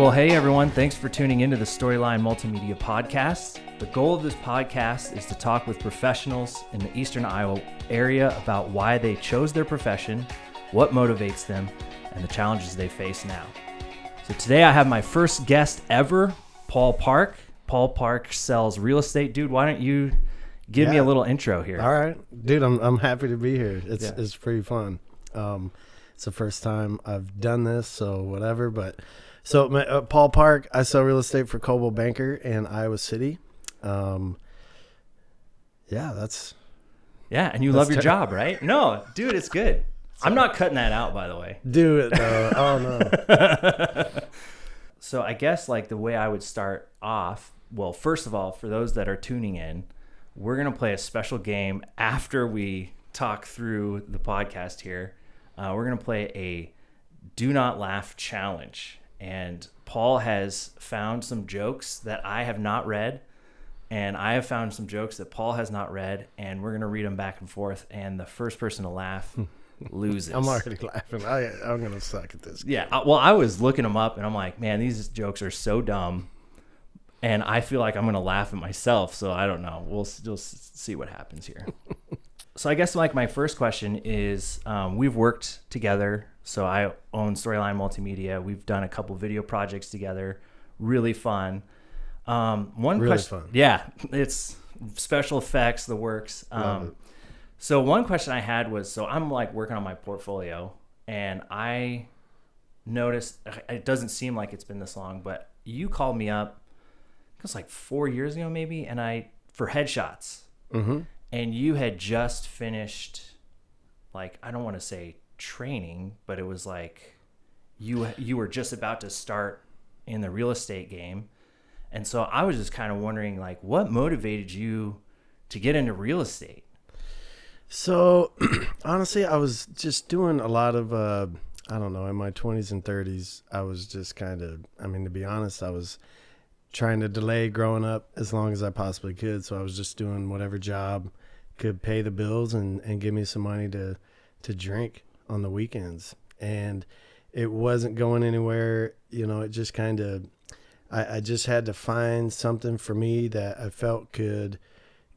Well, hey everyone, thanks for tuning into the Storyline Multimedia podcast. The goal of this podcast is to talk with professionals in the Eastern Iowa area about why they chose their profession, what motivates them, and the challenges they face now. So today I have my first guest ever, Paul Park. Paul Park sells real estate. Dude, why don't you give me a little intro here? All right. Dude, I'm happy to be here. It's pretty fun. It's the first time I've done this, so whatever. But Paul Park, I sell real estate for Coldwell Banker in Iowa City. And you love your job, right? No, dude, it's good. I'm not cutting that out, by the way. Do it, though. Oh, no. So I guess like the way I would start off, well, first of all, for those that are tuning in, we're going to play a special game after we talk through the podcast here. We're going to play a Do Not Laugh challenge. And Paul has found some jokes that I have not read. And I have found some jokes that Paul has not read. And we're going to read them back and forth. And the first person to laugh loses. I'm already laughing. I'm going to suck at this. Yeah. Well, I was looking them up and I'm like, man, these jokes are so dumb. And I feel like I'm going to laugh at myself. So I don't know. We'll see what happens here. So I guess like my first question is, we've worked together. So I own Storyline Multimedia. We've done a couple video projects together. Really fun. One really question. Fun. Yeah, it's special effects, the works. So one question I had was, so I'm like working on my portfolio and I noticed, it doesn't seem like it's been this long, but you called me up, it was like 4 years ago maybe, and for headshots. Mm-hmm. And you had just finished, like, I don't want to say training, but it was like you were just about to start in the real estate game. And so I was just kind of wondering, like, what motivated you to get into real estate? So, honestly, I was just doing a lot of, I don't know, in my 20s and 30s, I was just kind of, to be honest, I was trying to delay growing up as long as I possibly could. So I was just doing whatever job could pay the bills and give me some money to drink on the weekends. And it wasn't going anywhere. You know, it just kind of, I just had to find something for me that I felt could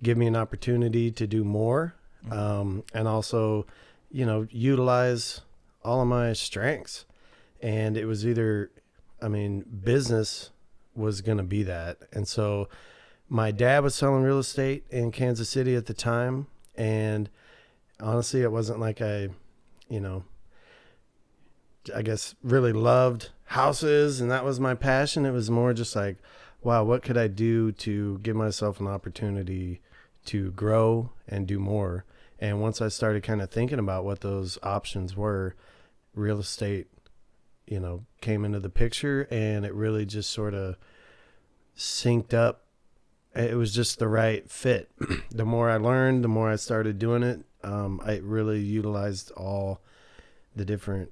give me an opportunity to do more. And also, utilize all of my strengths. And it was either, business was going to be that. And so my dad was selling real estate in Kansas City at the time. And honestly, it wasn't like I guess really loved houses and that was my passion. It was more just like, wow, what could I do to give myself an opportunity to grow and do more? And once I started kind of thinking about what those options were, real estate, came into the picture, and it really just sort of synced up. It was just the right fit. The more I learned, the more I started doing it. I really utilized all the different,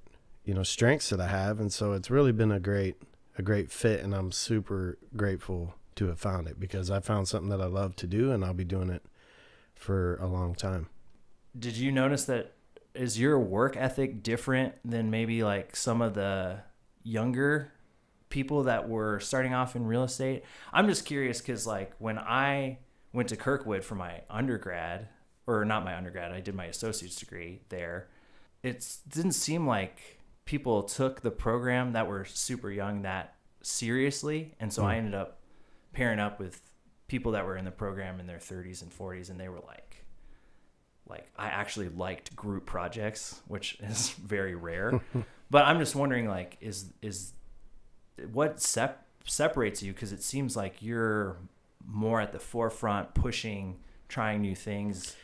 strengths that I have. And so it's really been a great fit, and I'm super grateful to have found it because I found something that I love to do, and I'll be doing it for a long time. Did you notice that, is your work ethic different than maybe like some of the younger people that were starting off in real estate? I'm just curious because like when I went to Kirkwood for my undergrad, or not my undergrad, I did my associate's degree there. It didn't seem like people took the program that were super young that seriously. And so I ended up pairing up with people that were in the program in their 30s and 40s, and they were like I actually liked group projects, which is very rare. But I'm just wondering, like, is what separates you? Because it seems like you're more at the forefront, pushing, trying new things.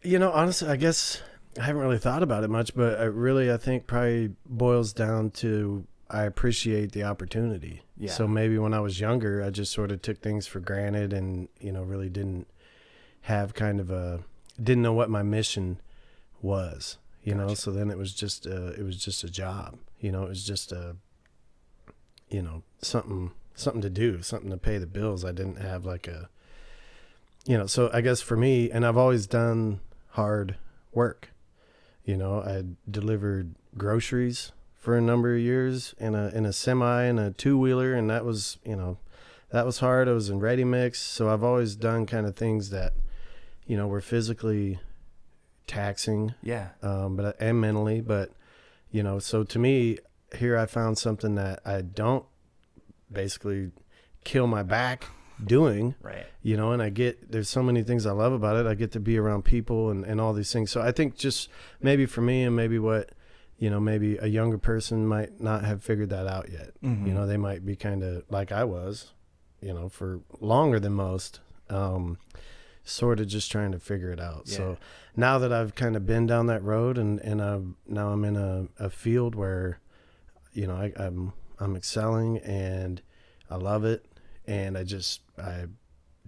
Honestly, I guess I haven't really thought about it much, but I think probably boils down to I appreciate the opportunity. Yeah. So maybe when I was younger, I just sort of took things for granted and, really didn't have didn't know what my mission was, Gotcha. So then it was just a job, it was just something to do, something to pay the bills. I didn't have like so I guess for me, and I've always done hard work, I delivered groceries for a number of years in a semi and a 2-wheeler, and that was that was hard. I was in ready mix, so I've always done kind of things that were physically taxing, and mentally, but so to me, here I found something that I don't basically kill my back doing, right. And there's so many things I love about it. I get to be around people and all these things. So I think just maybe for me, and maybe what, maybe a younger person might not have figured that out yet. Mm-hmm. They might be kind of like I was, for longer than most, sort of just trying to figure it out. Yeah. So now that I've kind of been down that road and now I'm in a field where, I'm excelling and I love it, and I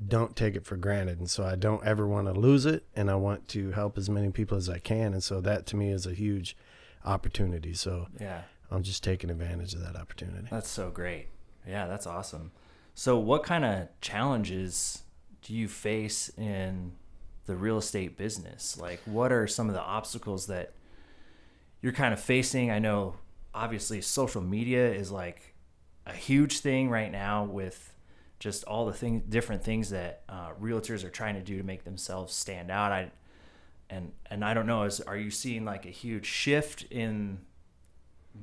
don't take it for granted. And so I don't ever want to lose it, and I want to help as many people as I can. And so that to me is a huge opportunity. So yeah, I'm just taking advantage of that opportunity. That's so great. Yeah, that's awesome. So what kind of challenges do you face in the real estate business? Like, what are some of the obstacles that you're kind of facing? I know obviously social media is like a huge thing right now with just all the different things that realtors are trying to do to make themselves stand out. And I don't know, are you seeing like a huge shift in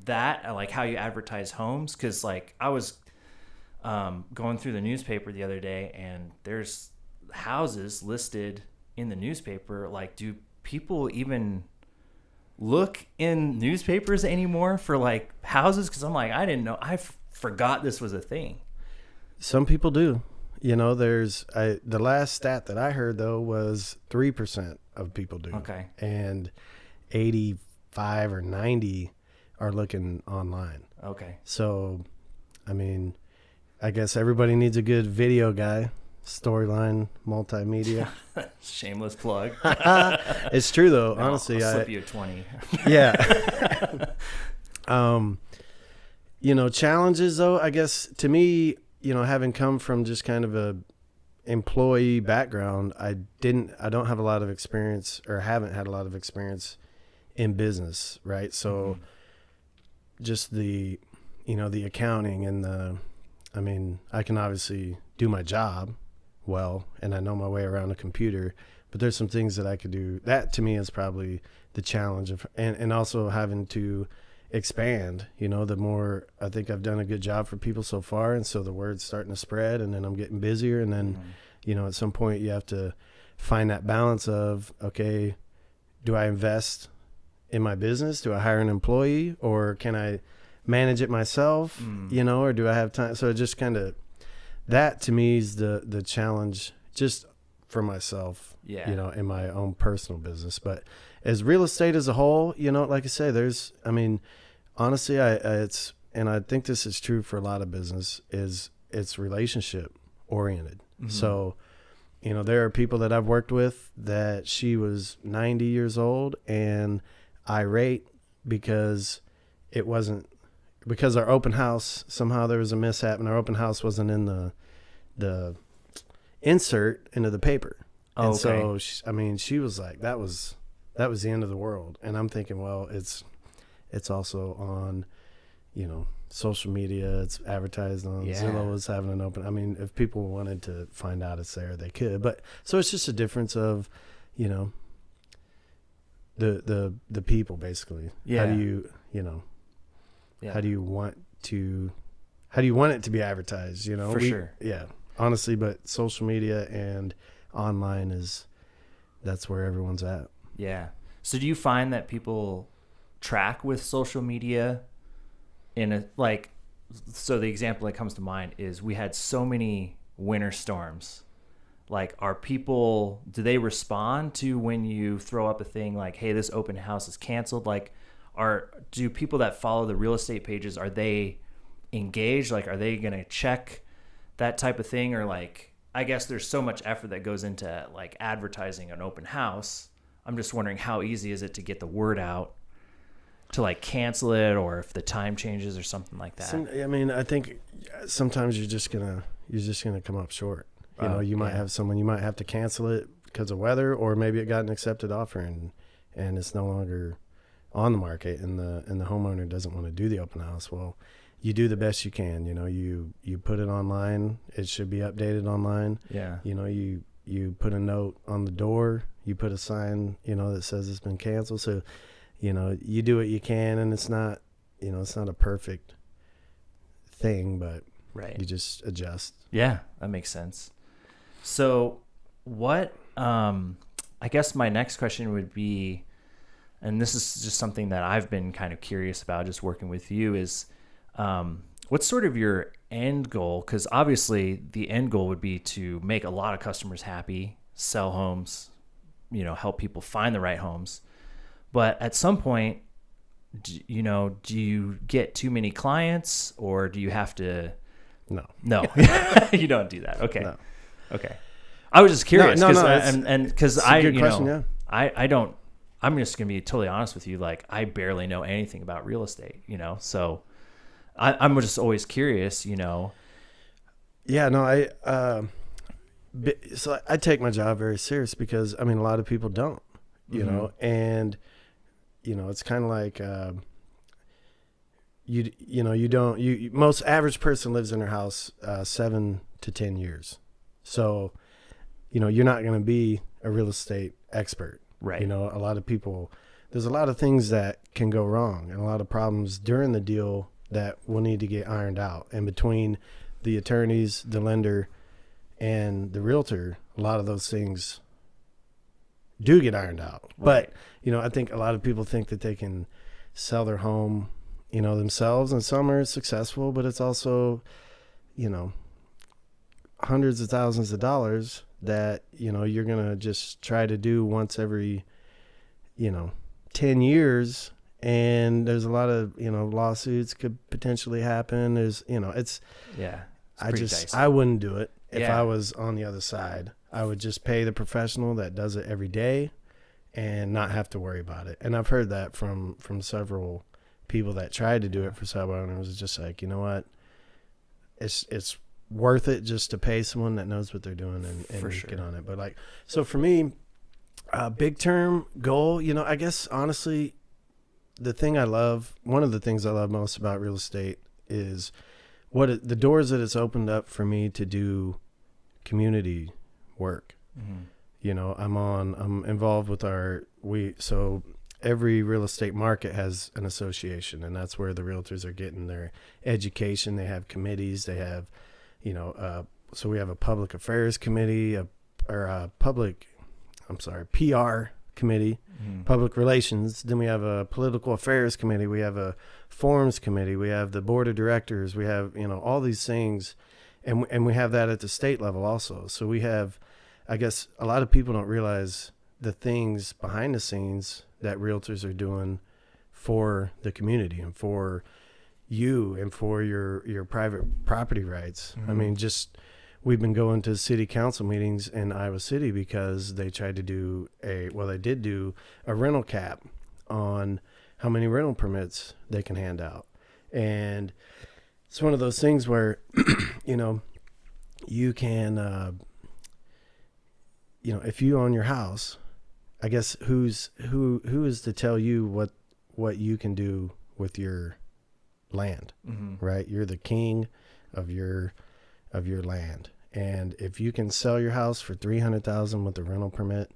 that, like how you advertise homes? Because like I was going through the newspaper the other day, and there's houses listed in the newspaper. Like, do people even look in newspapers anymore for like houses? Because I'm like, I didn't know. I forgot this was a thing. Some people do. The last stat that I heard though was 3% of people do. Okay. And 85 or 90 are looking online. Okay. So, I mean, I guess everybody needs a good video guy. Storyline, multimedia. Shameless plug. It's true though. No, honestly, I'll slip you a 20. Yeah. Challenges though, I guess to me, having come from just kind of a employee background, I don't have a lot of experience, or haven't had a lot of experience in business, right? So just the accounting and I can obviously do my job well, and I know my way around a computer, but there's some things that I could do. That to me is probably the challenge and also having to expand. The more I think I've done a good job for people so far, and so the word's starting to spread, and then I'm getting busier, and then at some point you have to find that balance of, okay, do I invest in my business? Do I hire an employee, or can I manage it myself? Or do I have time? So it just kind of, that to me is the challenge just for myself, in my own personal business. But as real estate as a whole, like I say, honestly, I think this is true for a lot of business, is it's relationship oriented. Mm-hmm. So, there are people that I've worked with that she was 90 years old and irate because our open house, somehow there was a mishap, and our open house wasn't in the insert into the paper. Oh, and okay. So, she was like, that was the end of the world. And I'm thinking, well, it's also on, social media. It's advertised on Zillow is having an open. If people wanted to find out it's there, they could. But so it's just a difference of, the people basically. Yeah. How do you, how do you want it to be advertised? For sure. Yeah, honestly, but social media and online that's where everyone's at. Yeah. So do you find that people track with social media so the example that comes to mind is we had so many winter storms. Like, do they respond to when you throw up a thing like, hey, this open house is canceled? Like, do people that follow the real estate pages, are they engaged? Like, are they going to check that type of thing? Or like, I guess there's so much effort that goes into like advertising an open house. I'm just wondering, how easy is it to get the word out to like cancel it, or if the time changes or something like that? I think sometimes you're just gonna come up short. You might have someone, you might have to cancel it because of weather, or maybe it got an accepted offer and it's no longer on the market and the homeowner doesn't want to do the open house, well, you do the best you can. You know, you put it online. It should be updated online. Yeah. You know, you put a note on the door. You put a sign, you know, that says it's been canceled. So, you know, you do what you can, and it's not, you know, it's not a perfect thing, but right. You just adjust. Yeah, that makes sense. So what, I guess my next question would be, and this is just something that I've been kind of curious about just working with you, is what's sort of your end goal? Because obviously the end goal would be to make a lot of customers happy, sell homes, you know, help people find the right homes. But at some point, do you get too many clients, or do you have to? No, you don't do that. Okay. No. Okay. I was just curious because yeah. I don't, I'm just going to be totally honest with you. Like, I barely know anything about real estate, you know? So I'm just always curious, you know? Yeah, no, so I take my job very serious because, I mean, a lot of people don't, you know, and, you know, it's kind of like, most average person lives in their house 7 to 10 years. So, you know, you're not going to be a real estate expert. Right. You know, a lot of people, there's a lot of things that can go wrong and a lot of problems during the deal that will need to get ironed out. And between the attorneys, the lender, and the realtor, a lot of those things do get ironed out. Right. But, you know, I think a lot of people think that they can sell their home, you know, themselves, and some are successful, but it's also, you know, hundreds of thousands of dollars that, you know, you're going to just try to do once every, you know, 10 years. And there's a lot of, you know, lawsuits could potentially happen. There's, you know, I wouldn't do it if I was on the other side. I would just pay the professional that does it every day and not have to worry about it. And I've heard that from several people that tried to do it for sub owners. It's just like, you know what, it's worth it just to pay someone that knows what they're doing and for sure. Get on it. But like, so for me, big term goal, you know, I guess honestly, one of the things I love most about real estate is the doors that it's opened up for me to do community work. Mm-hmm. You know, I'm involved with so every real estate market has an association, and that's where the realtors are getting their education. They have committees, they have, you know, so we have a public affairs committee, PR committee, public relations. Then we have a political affairs committee. We have a forums committee. We have the board of directors. We have, you know, all these things. And we have that at the state level also. So we have, I guess a lot of people don't realize the things behind the scenes that realtors are doing for the community and for you and for your private property rights. Mm-hmm. I mean, we've been going to city council meetings in Iowa City because they tried to do they did do a rental cap on how many rental permits they can hand out. And it's one of those things where, you know, you can, you know, if you own your house, I guess who is to tell you what you can do with your land, right? You're the king of your land. And if you can sell your house for $300,000 with a rental permit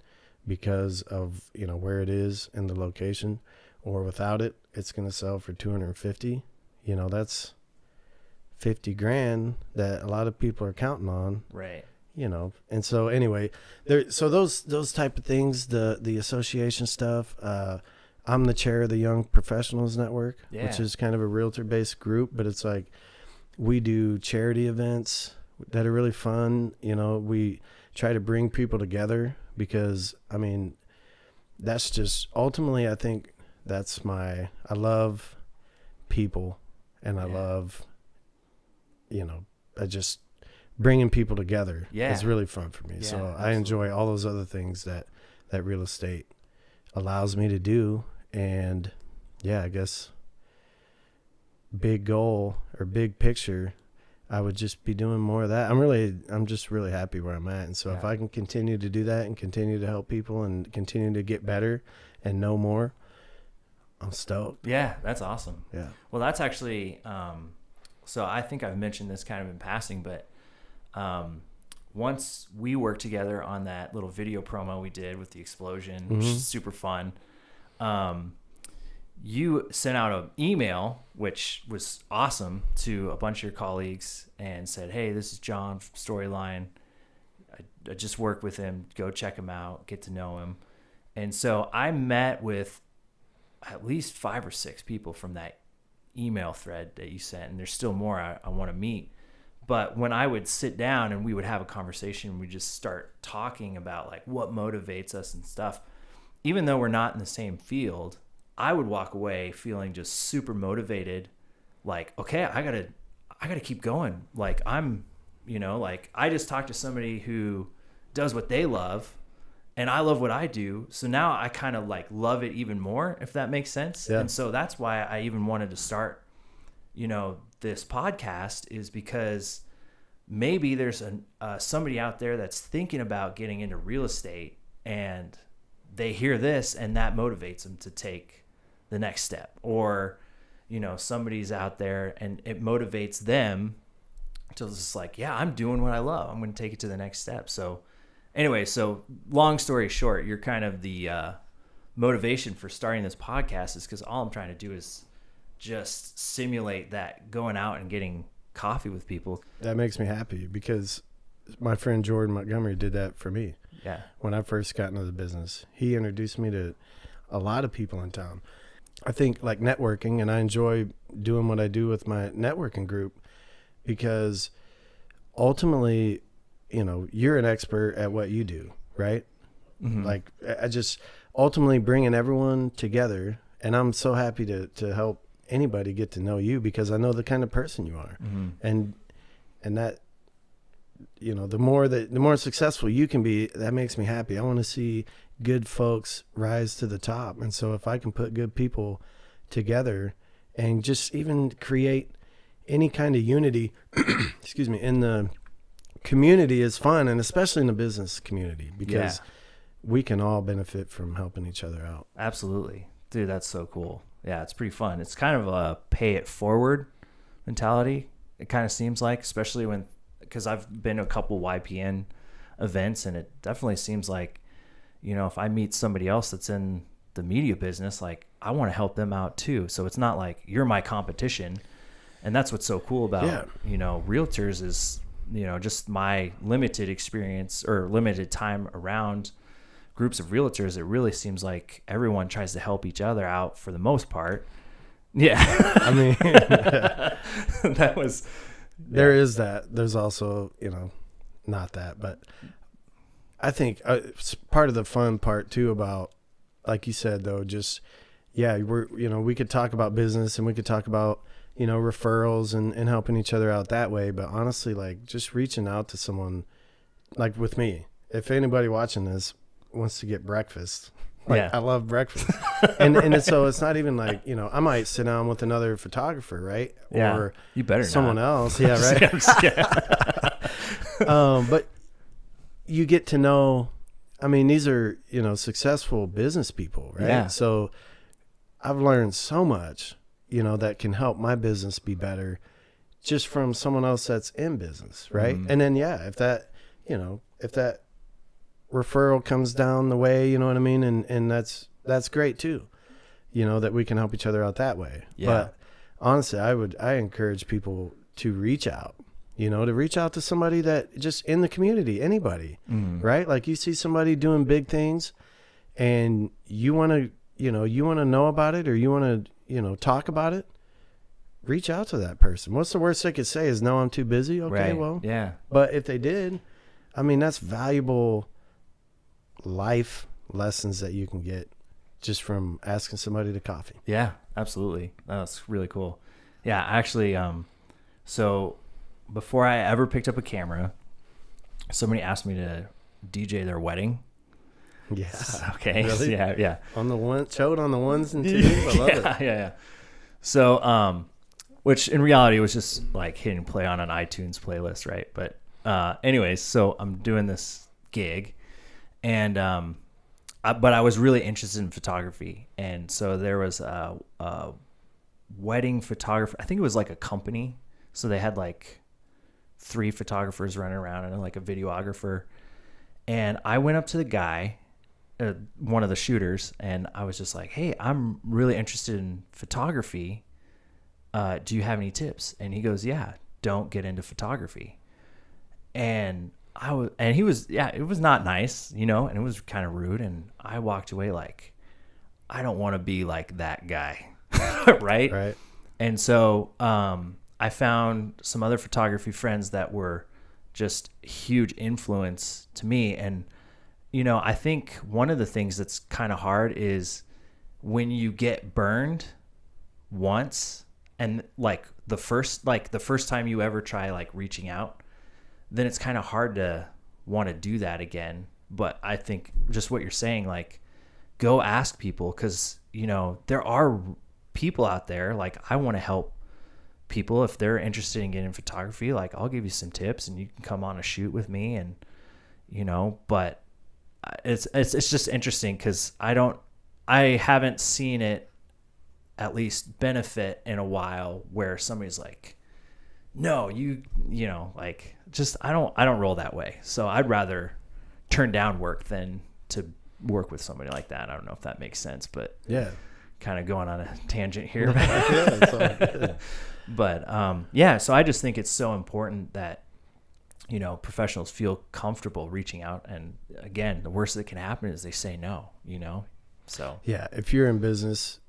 because of, you know, where it is in the location, or without it, it's going to sell for $250. You know, that's $50,000 that a lot of people are counting on. Right. You know, and so anyway, those type of things, the association stuff. I'm the chair of the Young Professionals Network, which is kind of a realtor based group, but it's like we do charity events that are really fun. You know, we try to bring people together because, I mean, that's just ultimately, I think I love people, and I love, you know, bringing people together is really fun for me. So absolutely. I enjoy all those other things that real estate allows me to do. And I guess big goal or big picture, I would just be doing more of that. I'm just really happy where I'm at. And so if I can continue to do that and continue to help people and continue to get better and know more, I'm stoked. Yeah, that's awesome. Yeah. Well, that's actually, so I think I've mentioned this kind of in passing, but once we worked together on that little video promo we did with the explosion, which is super fun, you sent out an email, which was awesome, to a bunch of your colleagues and said, hey, this is John from Storyline. I just worked with him. Go check him out, get to know him. And so I met with at least 5 or 6 people from that email thread that you sent, and there's still more I want to meet. But when I would sit down and we would have a conversation, we just start talking about like what motivates us and stuff. Even though we're not in the same field, I would walk away feeling just super motivated. Like, okay, I gotta keep going. Like like I just talked to somebody who does what they love, and I love what I do. So now I kind of like love it even more, if that makes sense. Yeah. And so that's why I even wanted to start, this podcast, is because maybe there's somebody out there that's thinking about getting into real estate, and they hear this and that motivates them to take the next step. Or, somebody's out there and it motivates them to just like, yeah, I'm doing what I love. I'm going to take it to the next step. So anyway, so long story short, you're kind of the motivation for starting this podcast, is because all I'm trying to do is just simulate that going out and getting coffee with people. That makes me happy, because my friend Jordan Montgomery did that for me. Yeah. When I first got into the business, he introduced me to a lot of people in town. I think like networking, and I enjoy doing what I do with my networking group, because ultimately, you're an expert at what you do, right? Mm-hmm. Like I just ultimately bringing everyone together, and I'm so happy to help anybody get to know you, because I know the kind of person you are. Mm-hmm. And that, the more successful you can be, that makes me happy. I want to see good folks rise to the top. And so if I can put good people together and just even create any kind of unity, excuse me, in the community is fun, and especially in the business community, because we can all benefit from helping each other out. Absolutely. Dude, that's so cool. Yeah, it's pretty fun. It's kind of a pay it forward mentality. It kind of seems like, especially because I've been to a couple YPN events, and it definitely seems like, if I meet somebody else that's in the media business, like I want to help them out too. So it's not like you're my competition. And that's what's so cool about, realtors is, just my limited experience or limited time around groups of realtors. It really seems like everyone tries to help each other out for the most part. Yeah. I mean, that was, there is that. There's also, not that, but I think it's part of the fun part too about, like you said, though, just, we could talk about business, and we could talk about, referrals and helping each other out that way. But honestly, like just reaching out to someone, like with me, if anybody watching this wants to get breakfast, I love breakfast. and so it's not even like, I might sit down with another photographer, right? Yeah. Or you better someone not. else. Yeah. Right. But you get to know, these are, successful business people, right? Yeah. So I've learned so much, that can help my business be better just from someone else that's in business, right? Mm-hmm. And then, if that referral comes down the way, you know what I mean? And that's great too, that we can help each other out that way. Yeah. But honestly, I encourage people to reach out, to reach out to somebody that just in the community, anybody, right? Like you see somebody doing big things and you want to, know about it, or you want to, talk about it, reach out to that person. What's the worst they could say is, no, I'm too busy. Okay, right. Well, yeah. But if they did, that's valuable life lessons that you can get just from asking somebody to coffee. Yeah, absolutely. That's really cool. Yeah, actually, so before I ever picked up a camera, somebody asked me to DJ their wedding. Yeah. Okay. Really? Yeah. On the ones and twos. I love it. Yeah. So, which in reality was just like hitting play on an iTunes playlist, right? But anyways, so I'm doing this gig, and but I was really interested in photography. And so there was a wedding photographer. I think it was like a company. So they had like 3 photographers running around and like a videographer. And I went up to the guy, one of the shooters, and I was just like, hey, I'm really interested in photography. Do you have any tips? And he goes, yeah, don't get into photography. And he was, it was not nice, and it was kind of rude. And I walked away like, I don't want to be like that guy. Right. Right. And so, I found some other photography friends that were just huge influence to me. And, I think one of the things that's kind of hard is when you get burned once, and like the first time you ever try like reaching out, then it's kind of hard to want to do that again. But I think just what you're saying, like, go ask people, because, there are people out there. Like, I want to help people if they're interested in getting photography. Like, I'll give you some tips and you can come on a shoot with me. And, but it's just interesting because I haven't seen it at least benefit in a while where somebody's like, no, like, just, I don't roll that way. So I'd rather turn down work than to work with somebody like that. I don't know if that makes sense, but yeah, kind of going on a tangent here. Yeah, it's all good. But so I just think it's so important that, professionals feel comfortable reaching out. And again, the worst that can happen is they say no, so. Yeah. If you're in business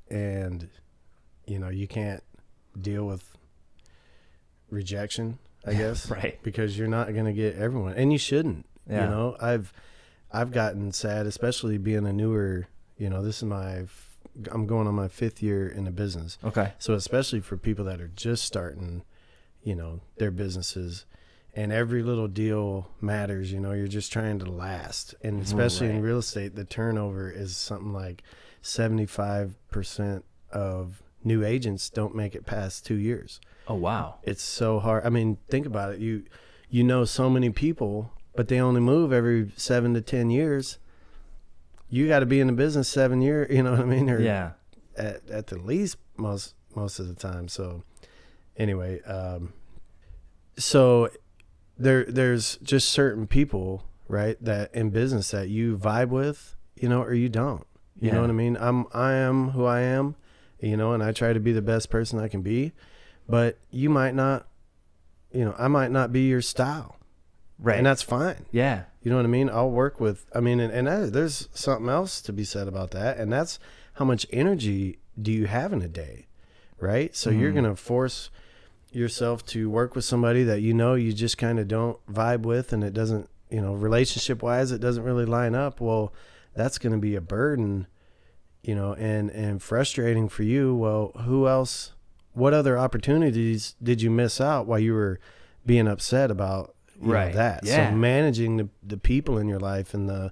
and, you can't deal with rejection, I guess, right, because you're not going to get everyone, and you shouldn't. Yeah. I've gotten sad, especially being a newer, this is I'm going on my 5th year in the business. Okay. So especially for people that are just starting, their businesses, and every little deal matters, you're just trying to last. And especially in real estate, the turnover is something like 75% of new agents don't make it past 2 years. Oh, wow. It's so hard. I mean, think about it. You know so many people, but they only move every 7 to 10 years. You got to be in the business 7 years, you know what I mean? Or yeah. At the least most of the time. So anyway, so there's just certain people, right, that in business that you vibe with, or you don't. You know what I mean? I am who I am, and I try to be the best person I can be, but you might not, I might not be your style. Right. And that's fine. Yeah. You know what I mean? I'll work with, and there's something else to be said about that. And that's how much energy do you have in a day, right? So you're going to force yourself to work with somebody that, you just kind of don't vibe with, and it doesn't, relationship wise, it doesn't really line up. Well, that's going to be a burden, and frustrating for you. Well, who else, what other opportunities did you miss out while you were being upset about that? Yeah. So managing the people in your life and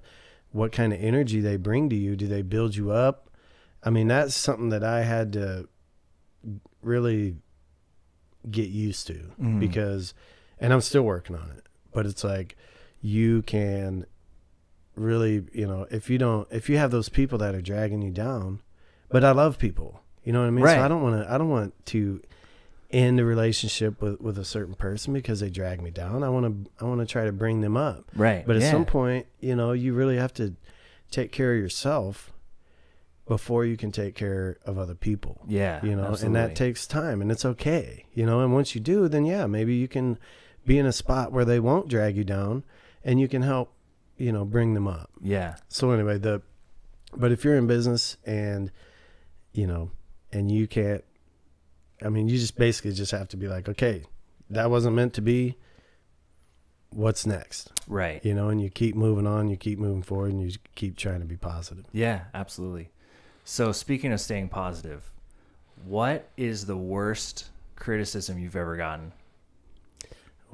what kind of energy they bring to you. Do they build you up? I mean, that's something that I had to really get used to because, and I'm still working on it, but it's like, you can really, if you have those people that are dragging you down, but I love people, you know what I mean? Right. So I don't want to end a relationship with a certain person because they drag me down. I want to try to bring them up. Right. But at some point, you really have to take care of yourself before you can take care of other people. Yeah. Absolutely. And that takes time, and it's okay, and once you do, then maybe you can be in a spot where they won't drag you down and you can help, bring them up. Yeah. So anyway, but if you're in business and, and you can't, you just basically just have to be like, okay, that wasn't meant to be. What's next? Right. And you keep moving on, you keep moving forward, and you keep trying to be positive. Yeah, absolutely. So speaking of staying positive, what is the worst criticism you've ever gotten?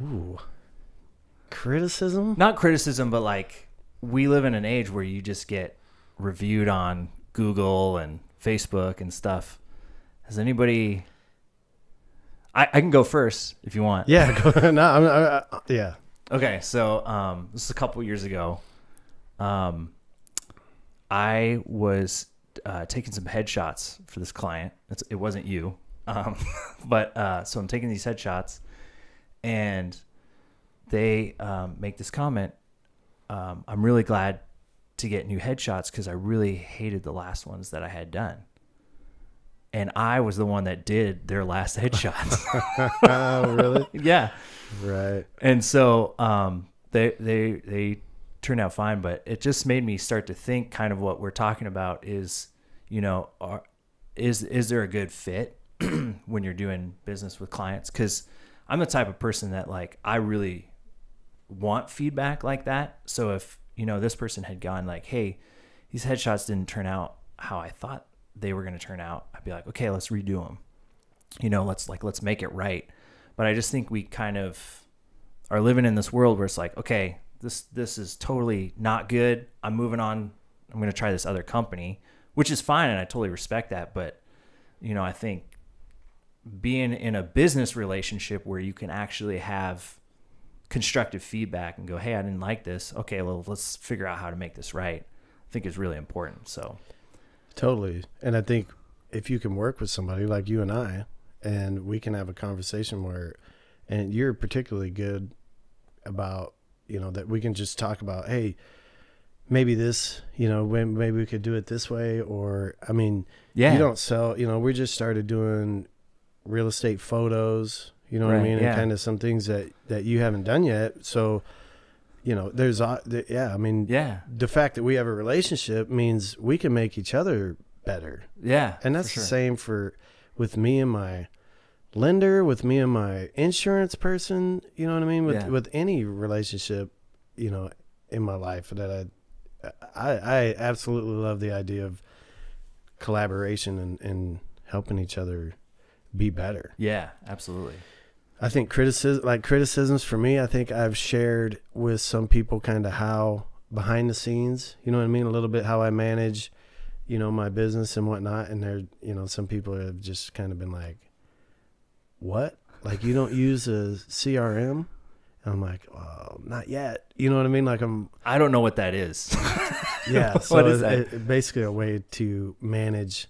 Ooh, criticism? Not criticism, but like, we live in an age where you just get reviewed on Google and Facebook and stuff. Has anybody... I can go first if you want. Yeah. Yeah. Okay. So, this is a couple years ago. I was taking some headshots for this client. It wasn't you. But so I'm taking these headshots, and they make this comment. I'm really glad to get new headshots because I really hated the last ones that I had done. And I was the one that did their last headshots. Oh, really? Yeah. Right. And so they turned out fine, but it just made me start to think kind of what we're talking about is, is there a good fit when you're doing business with clients? Because I'm the type of person that like I really want feedback like that. So if this person had gone like, hey, these headshots didn't turn out how I thought they were going to turn out, I'd be like, okay, let's redo them. Let's make it right. But I just think we kind of are living in this world where it's like, okay, this is totally not good. I'm moving on. I'm going to try this other company, which is fine, and I totally respect that. But I think being in a business relationship where you can actually have constructive feedback and go, hey, I didn't like this. Okay, well, let's figure out how to make this right, I think is really important. So totally. And I think if you can work with somebody like you and I, and we can have a conversation where, and you're particularly good about, that we can just talk about, hey, maybe this, maybe we could do it this way. Or, I mean, you don't sell, we just started doing real estate photos, what I mean? And kind of some things that you haven't done yet. So, there's, the fact that we have a relationship means we can make each other better. Yeah. And that's the same with me and my lender, with me and my insurance person, you know what I mean? With any relationship, in my life that I absolutely love the idea of collaboration and helping each other be better. Yeah, absolutely. I think criticisms for me, I think I've shared with some people kind of how behind the scenes, you know what I mean? A little bit how I manage, my business and whatnot. And there, some people have just kind of been like, what? Like, you don't use a CRM? And I'm like, oh, not yet. You know what I mean? Like I don't know what that is. Yeah. So what is that? It's basically a way to manage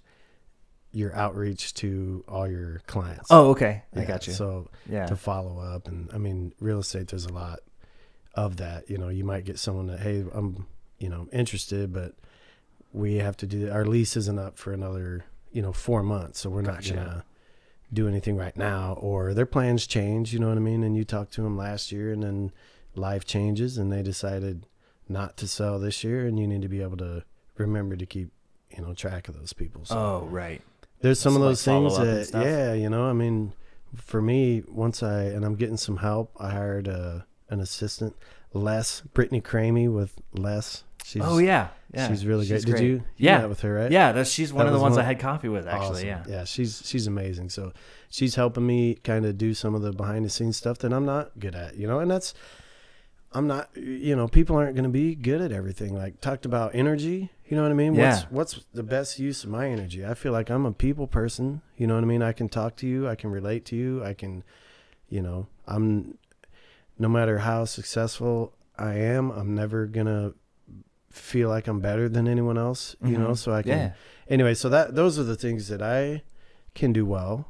your outreach to all your clients. Oh, okay. I got you. So to follow up, and I mean, real estate, there's a lot of that. You might get someone that, hey, I'm, interested, but we have to do, our lease isn't up for another, 4 months. So we're not going to do anything right now, or their plans change, you know what I mean? And you talked to them last year, and then life changes and they decided not to sell this year, and you need to be able to remember to keep, track of those people. So oh, right. There's some of those things that, I mean, for me, and I'm getting some help, I hired an assistant, Brittany Cramey with Les. She's really good. Did you met with her, right? Yeah, she's one of the ones I had coffee with, actually. Awesome. Yeah, she's amazing. So she's helping me kind of do some of the behind the scenes stuff that I'm not good at, and I'm not, people aren't going to be good at everything. Like, talked about energy, you know what I mean? Yeah. What's the best use of my energy? I feel like I'm a people person, you know what I mean? I can talk to you, I can relate to you, I can, I'm, no matter how successful I am, I'm never going to feel like I'm better than anyone else, so I can, anyway, so those are the things that I can do well,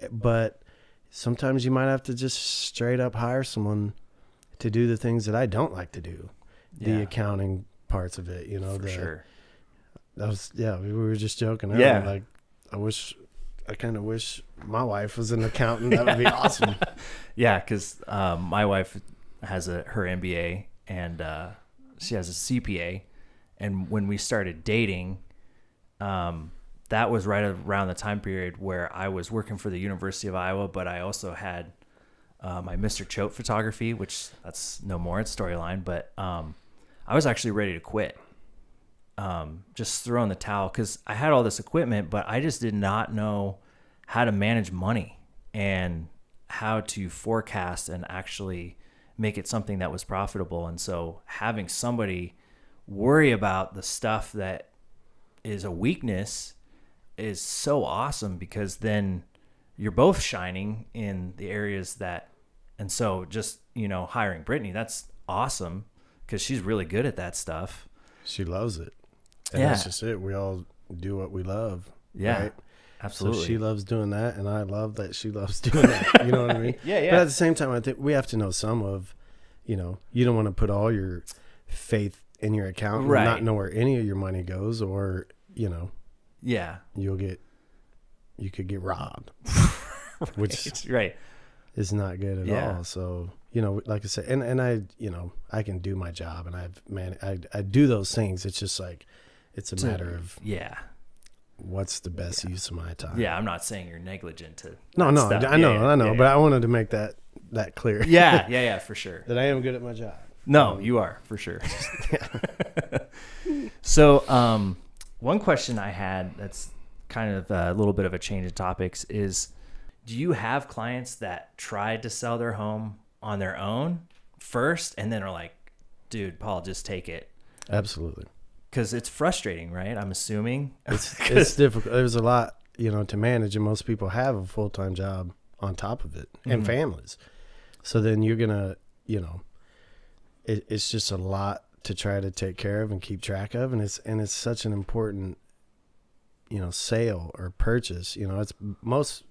but sometimes you might have to just straight up hire someone to do the things that I don't like to do, the accounting parts of it, For sure. That was, we were just joking. Like, I kind of wish my wife was an accountant. That would be awesome. Yeah. Cause, my wife has her MBA, and, she has a CPA. And when we started dating, that was right around the time period where I was working for the University of Iowa, but I also had my Mr. Choate photography, which that's no more, it's Storyline. But I was actually ready to quit, just throw in the towel, because I had all this equipment, but I just did not know how to manage money and how to forecast and actually make it something that was profitable. And so having somebody worry about the stuff that is a weakness is so awesome, because then you're both shining in the areas that, and so just, hiring Brittany, that's awesome, because she's really good at that stuff. She loves it. And that's just it. We all do what we love. Yeah. Right? Absolutely. So she loves doing that, and I love that she loves doing that. You know what I mean? Yeah. But at the same time, I think we have to know some of, you don't want to put all your faith in your account and not know where any of your money goes, or, yeah, you could get robbed, which is not good at all. So, like I said, and I, I can do my job, and I do those things. It's just like, it's a matter of, what's the best use of my time? Yeah. I'm not saying you're negligent to. No, I know, but I wanted to make that clear. Yeah, for sure. That I am good at my job. No, you are, for sure. So, one question I had that's kind of a little bit of a change of topics is, do you have clients that tried to sell their home on their own first and then are like, dude, Paul, just take it? Absolutely. Because it's frustrating, right? I'm assuming. It's difficult. There's a lot, to manage, and most people have a full-time job on top of it, and families. So then you're going to, it's just a lot to try to take care of and keep track of. And it's such an important, sale or purchase. It's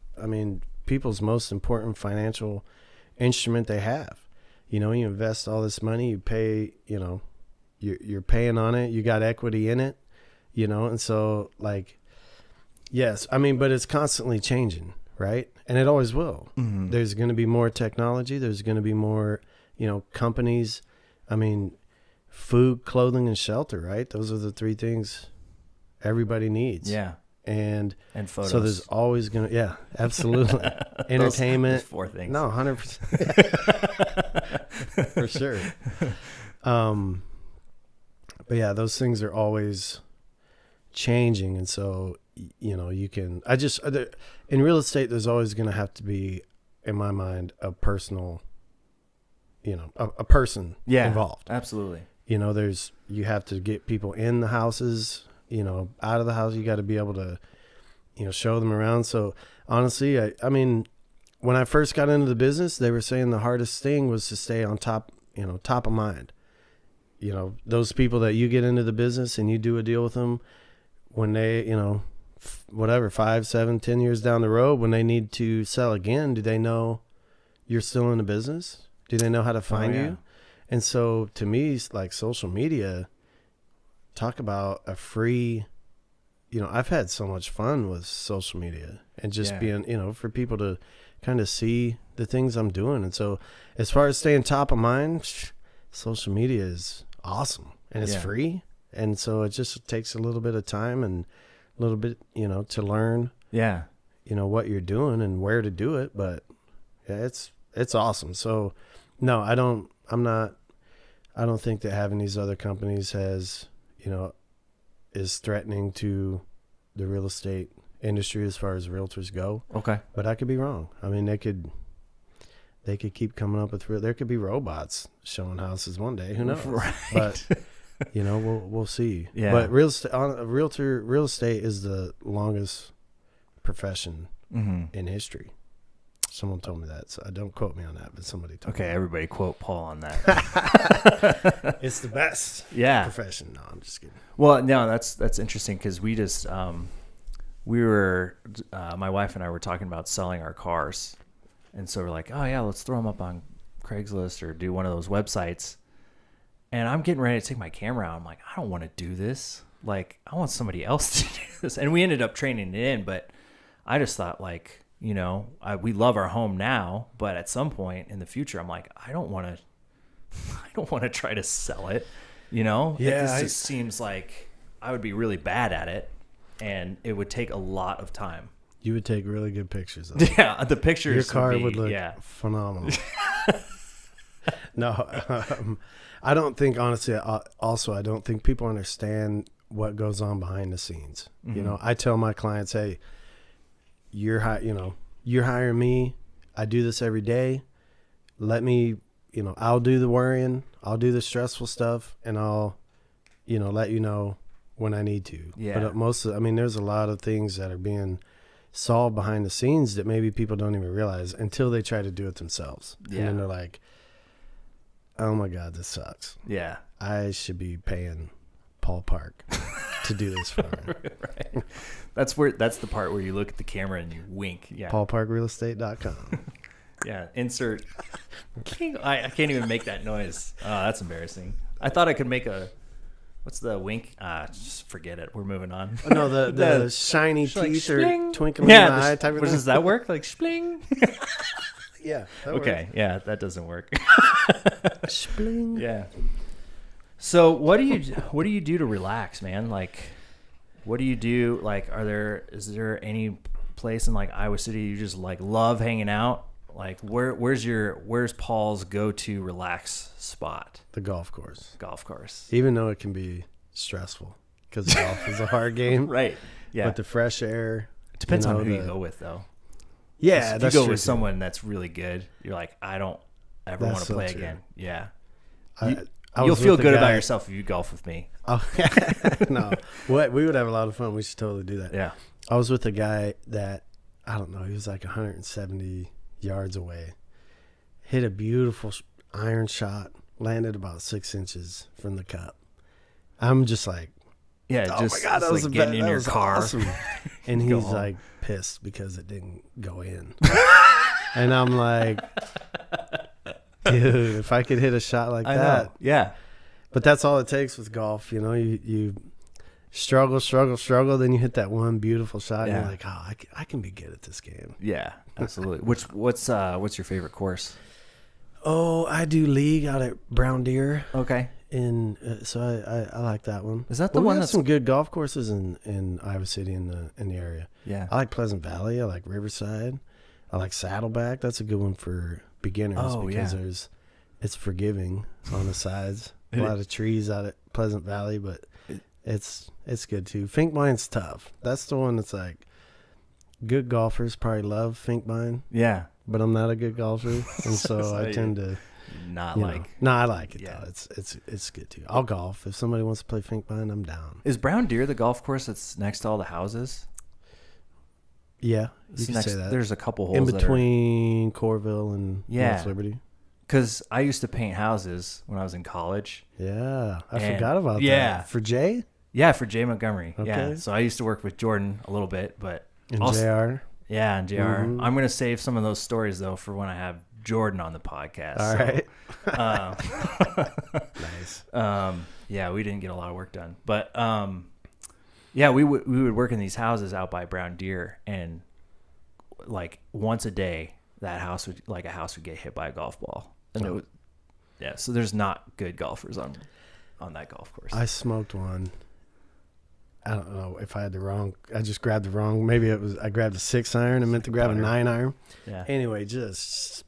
people's most important financial instrument they have. You invest all this money, you pay, you're paying on it, you got equity in it, and so, like, yes, but it's constantly changing, right? And it always will. Mm-hmm. There's going to be more technology. There's going to be more, companies. Food, clothing, and shelter, right? Those are the three things everybody needs. Yeah. And photos. So there's always going to, yeah, absolutely. Entertainment. Those 4 things. No, 100%. For sure. But yeah, those things are always changing. And so, you can, in real estate, there's always going to have to be, in my mind, a personal, a person involved. Absolutely. You have to get people in the houses, out of the house. You got to be able to, show them around. So honestly, when I first got into the business, they were saying the hardest thing was to stay on top, top of mind. Those people that you get into the business and you do a deal with them when they, whatever, 5, 7, 10 years down the road, when they need to sell again, do they know you're still in the business? Do they know how to find you? And so to me, like, social media, talk about a free, I've had so much fun with social media and just being, for people to kind of see the things I'm doing. And so as far as staying top of mind, social media is awesome and it's free. And so it just takes a little bit of time and a little bit, to learn, what you're doing and where to do it. But yeah, it's awesome. So no, I don't think that having these other companies has, is threatening to the real estate industry as far as realtors go. Okay. But I could be wrong. They could keep coming up with there could be robots showing houses one day. Who knows? Right. But we'll see. Yeah. But real estate is the longest profession in history. Someone told me that, so don't quote me on that, but somebody told me. Okay, everybody quote Paul on that. It's the best profession. No, I'm just kidding. Well, no, that's interesting because we just we were my wife and I were talking about selling our cars, and so we're like, oh yeah, let's throw them up on Craigslist or do one of those websites. And I'm getting ready to take my camera out. I'm like, I don't want to do this. Like, I want somebody else to do this. And we ended up trading it in, but I just thought, like, we love our home now, but at some point in the future, I'm like, I don't want to try to sell it. Yeah, it just seems like I would be really bad at it, and it would take a lot of time. You would take really good pictures of it. Yeah, the pictures. Your car would look phenomenal. No, I don't think, honestly, also, I don't think people understand what goes on behind the scenes. Mm-hmm. I tell my clients, hey, you're hiring me. I do this every day. Let me, I'll do the worrying. I'll do the stressful stuff, and I'll, let you know when I need to. Yeah. But there's a lot of things that are being solved behind the scenes that maybe people don't even realize until they try to do it themselves. Yeah. And then they're like, oh my God, this sucks. Yeah. I should be paying Paul Park to do this for me. Right. That's the part where you look at the camera and you wink. Yeah. PaulParkRealEstate.com. Yeah. Insert. I can't even make that noise. Oh, that's embarrassing. I thought I could make a. What's the wink? Just forget it. We're moving on. Oh, no, the shiny teeth like, or twinkling in the eye type of thing. Does that work? Like spling? Yeah. Okay. Yeah, that doesn't work. Spling. Yeah. So what do you do to relax, man? Like, what do you do? Like, is there any place in like Iowa City you just like love hanging out? Like, where's Paul's go-to relax spot? The golf course. Golf course. Even though it can be stressful because golf is a hard game. Right. Yeah. But the fresh air. It depends on who you go with, though. Yeah, if you go with someone that's really good, you're like, I don't ever want to play again. Yeah. You'll feel good about yourself if you golf with me. Oh, no. We would have a lot of fun. We should totally do that. Yeah. I was with a guy that, I don't know, he was like 170 yards away. Hit a beautiful iron shot, landed about 6 inches from the cup. I'm just like, yeah, oh my God, that was like getting in your car. Awesome. And he's like pissed because it didn't go in. And I'm like, dude, if I could hit a shot like that. Yeah. But that's all it takes with golf. You know, you struggle, then you hit that one beautiful shot, and you're like, oh, I can be good at this game. Yeah, absolutely. What's your favorite course? Oh, I do league out at Brown Deer. Okay. So I like that one. Is that the one that's some good golf courses in Iowa City in the area? Yeah. I like Pleasant Valley. I like Riverside. I like Saddleback. That's a good one for beginners because it's forgiving on the sides. A lot of trees out at Pleasant Valley, but it's good too. Finkbine's tough. That's the one that's like good golfers probably love Finkbine. Yeah. But I'm not a good golfer, and so I tend to not like. No, I like it though. It's good too. I'll golf if somebody wants to play Finkbine. I'm down. Is Brown Deer the golf course that's next to all the houses? Yeah, you can say that. There's a couple holes in between Corville and North Liberty. Because I used to paint houses when I was in college. Yeah, I forgot about that. For Jay? Yeah, for Jay Montgomery. Okay. Yeah, so I used to work with Jordan a little bit, but and JR. Yeah, and JR. Mm-hmm. I'm going to save some of those stories, though, for when I have Jordan on the podcast. All right. Nice. Yeah, we didn't get a lot of work done. But, yeah, we would work in these houses out by Brown Deer, and, like, once a day, a house would get hit by a golf ball. And it would, so there's not good golfers on that golf course. I smoked one. I don't know if I just grabbed the wrong, maybe it was, I grabbed a 6-iron and meant to grab a 9-iron. Yeah. Anyway, just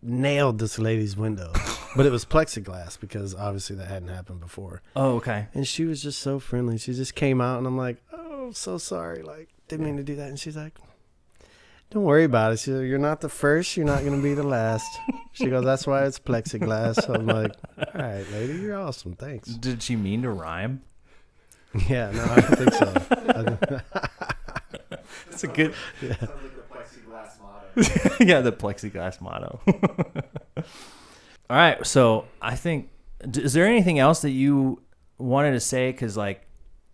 nailed this lady's window. But it was plexiglass because obviously that hadn't happened before. Oh, okay. And she was just so friendly. She just came out and I'm like, oh, so sorry. Like, didn't mean to do that. And she's like, don't worry about it. She said, you're not the first. You're not going to be the last. She goes, that's why it's plexiglass. So I'm like, all right, lady, you're awesome. Thanks. Did she mean to rhyme? Yeah, no, I don't think so. It's a good. Yeah. Sounds like the plexiglass motto. Yeah, the plexiglass motto. All right, so I think, is there anything else that you wanted to say? Because, like,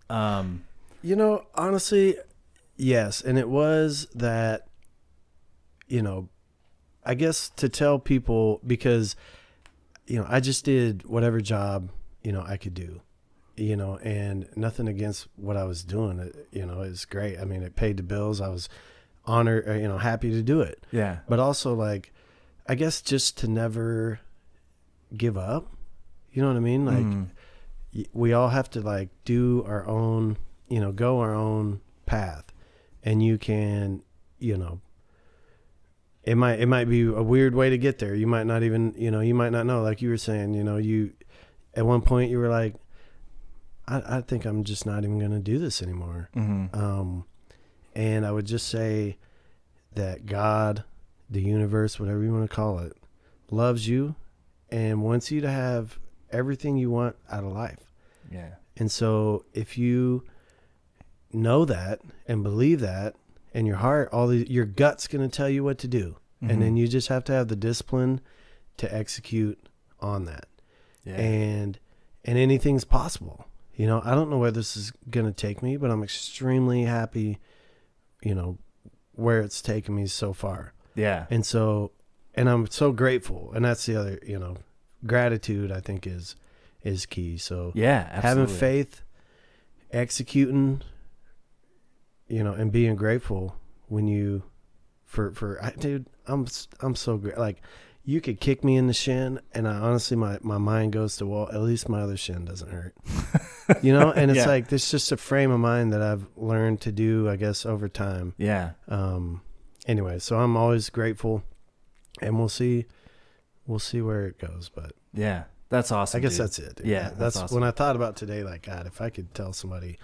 honestly, yes, and it was that, I guess to tell people because, I just did whatever job, I could do. And nothing against what I was doing. It was great. I mean, it paid the bills. I was honored, happy to do it. Yeah. But also, like, I guess just to never give up. You know what I mean? Like, we all have to, like, do our own, go our own path. And you can, it might be a weird way to get there. You might not even, you might not know. Like you were saying, you at one point you were like, I think I'm just not even going to do this anymore. Mm-hmm. And I would just say that God, the universe, whatever you want to call it, loves you and wants you to have everything you want out of life. Yeah. And so if you know that and believe that in your heart, your gut's going to tell you what to do. Mm-hmm. And then you just have to have the discipline to execute on that. Yeah. And anything's possible. you know, I don't know where this is going to take me, but I'm extremely happy, you know, where it's taken me so far. Yeah. And I'm so grateful. And that's the other, you know, gratitude I think is key. So Yeah, absolutely. having faith, executing, you know, and being grateful when you, dude, I'm so great. Like, you could kick me in the shin, and I honestly, my mind goes to, well, at least my other shin doesn't hurt. You know, and it's Yeah. like, there's just a frame of mind that I've learned to do, I guess, over time. Yeah. Anyway, so I'm always grateful, and we'll see where it goes. But Yeah. That's awesome. I guess dude. that's it. Dude. Yeah. That's awesome. when I thought about today, like, God, if I could tell somebody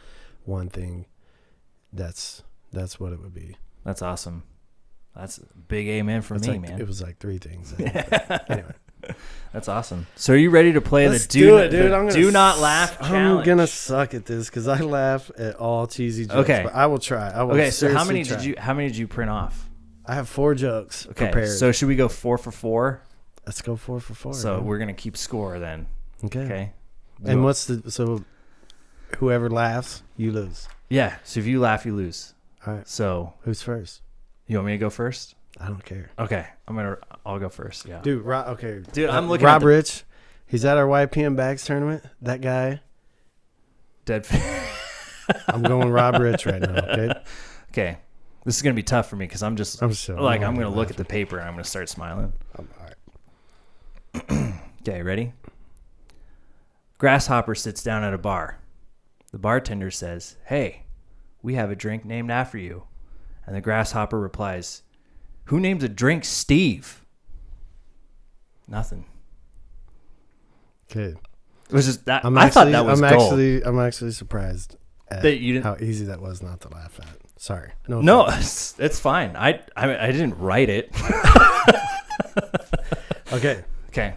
one thing, that's what it would be. That's awesome. That's a big amen from It's me, like, man. It was like 3 things. Anyway. That's awesome. So are you ready to play Let's the do it, dude. I'm gonna do not laugh challenge? I'm gonna suck at this because I laugh at all cheesy jokes. Okay. But I will try. I will. Okay, so how seriously many try. how many did you print off? I have 4 jokes Okay, prepared. so should we go 4 for 4? Let's go 4 for 4. So man. we're gonna keep score then. Okay. Okay. And so whoever laughs, you lose. Yeah. So if you laugh, you lose. All right. So Who's first? you want me to go first? I don't care. Okay. I'll go first. Yeah. Dude, okay. Dude, I'm looking Rob at Rich. He's at our YPM Bags tournament. That guy. dead. I'm going Rob Rich right now. Okay. Okay. This is gonna be tough for me because I'm so like I'm gonna look at the paper and I'm gonna start smiling. All right. Okay, ready? Grasshopper sits down at a bar. The bartender says, "Hey, we have a drink named after you." And the grasshopper replies, "Who names a drink Steve?" Nothing. Okay. It was just that. I thought that was gold. I'm actually surprised at That you didn't- how easy that was not to laugh at. Sorry. No, offense. it's fine. I didn't write it. Okay. Okay.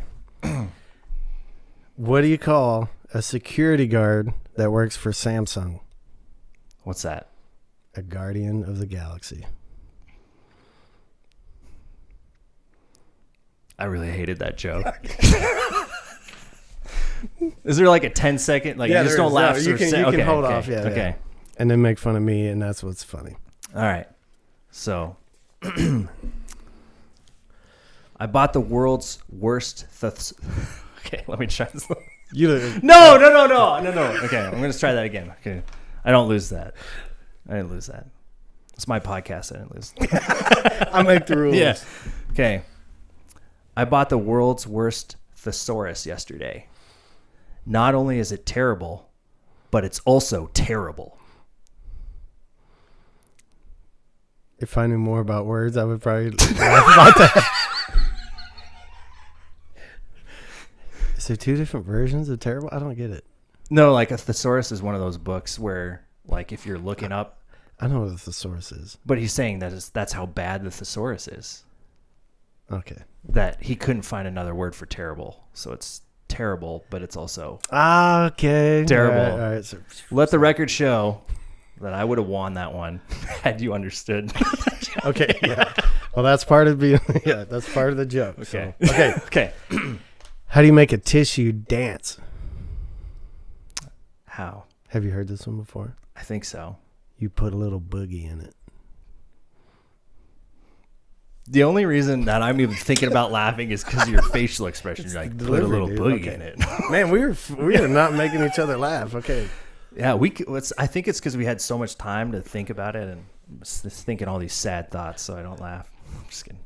What do you call a security guard that works for Samsung? What's that? A guardian of the galaxy. I really hated that joke. Is there like a 10-second? Like, you just don't laugh. You can okay, hold okay, off. Yeah. Okay. Yeah. And then make fun of me, and that's what's funny. All right. So, I bought the world's worst. Okay, let me try this. No. Okay, I'm gonna try that again. Okay, I don't lose that. I didn't lose that. It's my podcast. I didn't lose. I make the rules. Yeah. Okay. I bought the world's worst thesaurus yesterday. Not only is it terrible, but it's also terrible. If I knew more about words, I would probably laugh about that. Is there 2 different versions of terrible? I don't get it. No, like a thesaurus is one of those books where, like, if you're looking up, I know what a thesaurus is. but he's saying that's how bad the thesaurus is. Okay. That he couldn't find another word for terrible, so it's terrible, but it's also Okay. Terrible. All right. So, let the record show that I would have won that one had you understood. okay. Yeah. Well, that's part of being. Yeah, that's part of the joke. Okay. So. Okay. Okay. How do you make a tissue dance? How? Have you heard this one before? I think so. You put a little boogie in it. The only reason that I'm even thinking about laughing is because of your facial expression. You're like, put a delivery, little dude. boogie Okay. in it. Man, we are not making each other laugh. Okay. Yeah, I think it's because we had so much time to think about it, and I'm just thinking all these sad thoughts, so I don't laugh. I'm just kidding.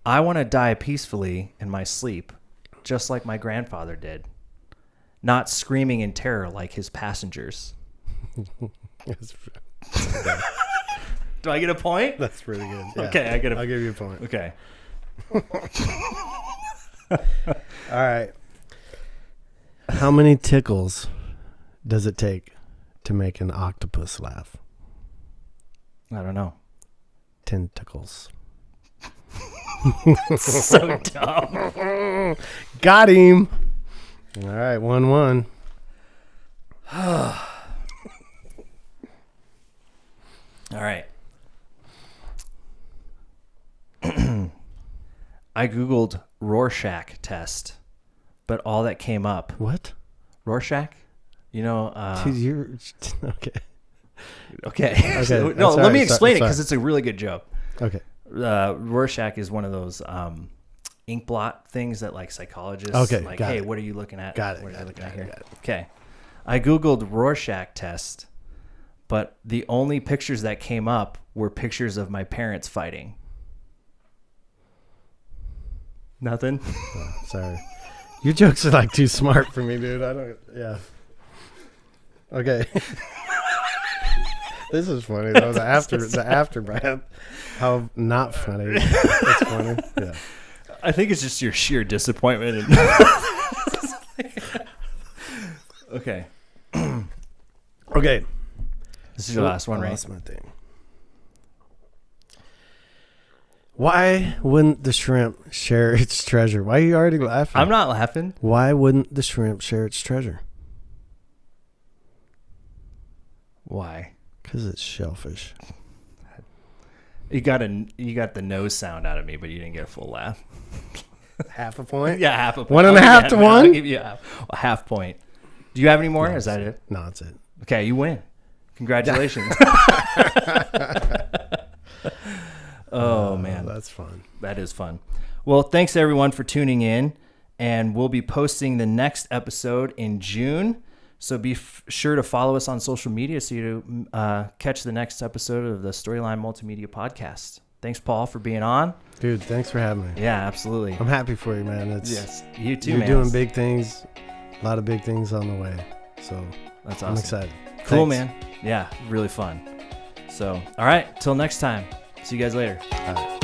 I want to die peacefully in my sleep, just like my grandfather did, not screaming in terror like his passengers. Do I get a point? That's pretty good. Yeah. Okay, I'll give you a point. Okay. All right. How many tickles does it take to make an octopus laugh? I don't know. Tentacles. So dumb. Got him. All right, 1-1. All right. I Googled Rorschach test. but all that came up. What? Rorschach? You know, Dude, you're okay. okay. So, Okay, no, let me sorry, explain it sorry. because it's a really good joke. Okay. Rorschach is one of those ink blot things that like psychologists like, got hey, it. what are you looking at? Got it. What are Got you it. looking Got at it. here? Got it. Okay. I Googled Rorschach test, but the only pictures that came up were pictures of my parents fighting. Nothing? Oh, sorry. Your jokes are like too smart for me, dude. I don't. Yeah. Okay. This is funny though. The aftermath. How not funny. It's funny. Yeah. I think it's just your sheer disappointment. Okay. Okay. This is your last one, I right? lost my thing. Why wouldn't the shrimp share its treasure? Why are you already laughing? I'm not laughing. Why wouldn't the shrimp share its treasure? Why? Because it's shellfish. You got the nose sound out of me, but you didn't get a full laugh. Half a point? Yeah, half a point. 1.5 to 1? I'll give you a half point. Do you have any more? No, Is that it? No, that's it. Okay, you win. Congratulations. Oh, man. That's fun. That is fun. Well, thanks everyone for tuning in, and we'll be posting the next episode in June. So be sure to follow us on social media so you catch the next episode of the Storyline Multimedia podcast. Thanks, Paul, for being on. Dude, thanks for having me. Yeah, absolutely. I'm happy for you, man. Yes, you too, You're man. doing big things, a lot of big things on the way. So That's awesome. I'm excited. Cool, Thanks. man. Yeah, really fun. So, all right, till next time. See you guys later. All right.